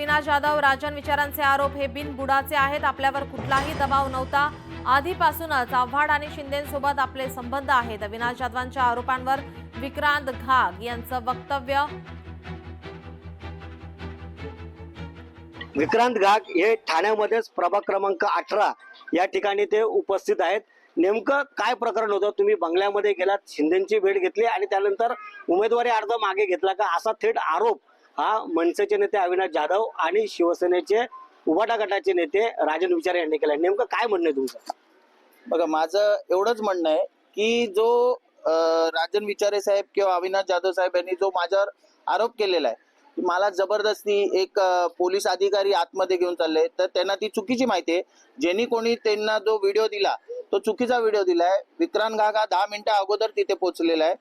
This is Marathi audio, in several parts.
अविनाश जाधव राजन विचारांचे आरोप हे बिनबुडाचे आहेत। आपल्यावर कुठलाही दबाव नव्हता। आधीपासूनच आव्हाड आणि शिंदेंसोबत आपले संबंध आहेत। अविनाश जाधवांच्या आरोपांवर विक्रांत घाग यांचं वक्तव्य। विक्रांत घाग हे ठाण्यामध्येच प्रभाग क्रमांक 18 या ठिकाणी ते उपस्थित आहेत। नेमकं काय प्रकरण होतं? तुम्ही बंगल्यामध्ये गेलात, शिंदेंची भेट घेतली आणि त्यानंतर उमेदवारी अर्ज मागे घेतला का, असा थेट आरोप हा मनसेचे नेते अविनाश जाधव आणि शिवसेनेचे उभाटा गटाचे नेते राजन विचारे यांनी केला। नेमकं काय म्हणणं आहे तुमचं? बघा, माझं एवढंच म्हणणं आहे की जो राजन विचारे साहेब किंवा अविनाश जाधव साहेब यांनी जो माझ्यावर आरोप केलेला आहे की मला जबरदस्ती एक पोलीस अधिकारी आतमध्ये घेऊन चालले, तर त्यांना ती चुकीची माहिती आहे। ज्यांनी कोणी त्यांना जो व्हिडिओ दिला तो चुकीचा व्हिडिओ दिलाय। विक्रांत घाग हा 10 मिनिटं अगोदर तिथे पोहोचलेला आहे।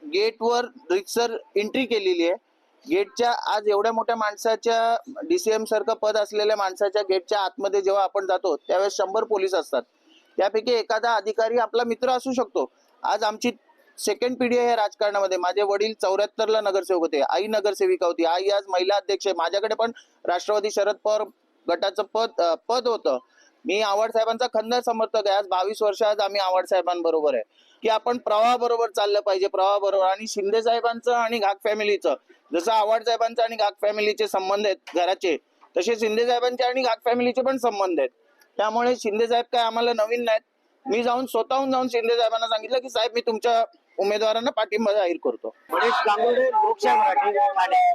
गेटवर रितसर एंट्री केलेली आहे। गेटच्या आज एवढ्या मोठ्या माणसाच्या DCM सारखं पद असलेल्या माणसाच्या गेटच्या आतमध्ये जेव्हा आपण जातो त्यावेळेस 100 पोलीस असतात। त्यापैकी एखादा अधिकारी आपला मित्र असू शकतो। आज आमची सेकंड पिढी आहे राजकारणामध्ये। माझे वडील 74ला नगरसेवक होते, आई नगरसेविका होती, आई आज महिला अध्यक्ष आहे। माझ्याकडे पण राष्ट्रवादी शरद पवार गटाचं पद होतं। मी आव्हाड साहेबांचा खंदर समर्थक आहे। आज 22 वर्ष आज आम्ही आव्हाड साहेबांबरोबर आहे की आपण प्रवाहाबरोबर चाललं पाहिजे, प्रवाहाबरोबर। आणि शिंदे साहेबांचं आणि घाग फॅमिलीचं जसं आव्हाड साहेबांचं आणि घाग फॅमिलीचे संबंध आहेत घराचे, तसे शिंदे साहेबांचे आणि घाग फॅमिलीचे पण संबंध आहेत। त्यामुळे शिंदे साहेब काय आम्हाला नवीन नाहीत। मी स्वतःहून जाऊन शिंदे साहेबांना सांगितलं की साहेब, मी तुमच्या उमेदवारांना पाठिंबा जाहीर करतो। मनीष गांगुर्डे, लोकशाही मराठी, ठाणे।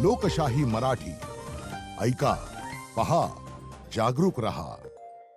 लोकशाही मराठी ऐका, पहा, जागरूक रहा।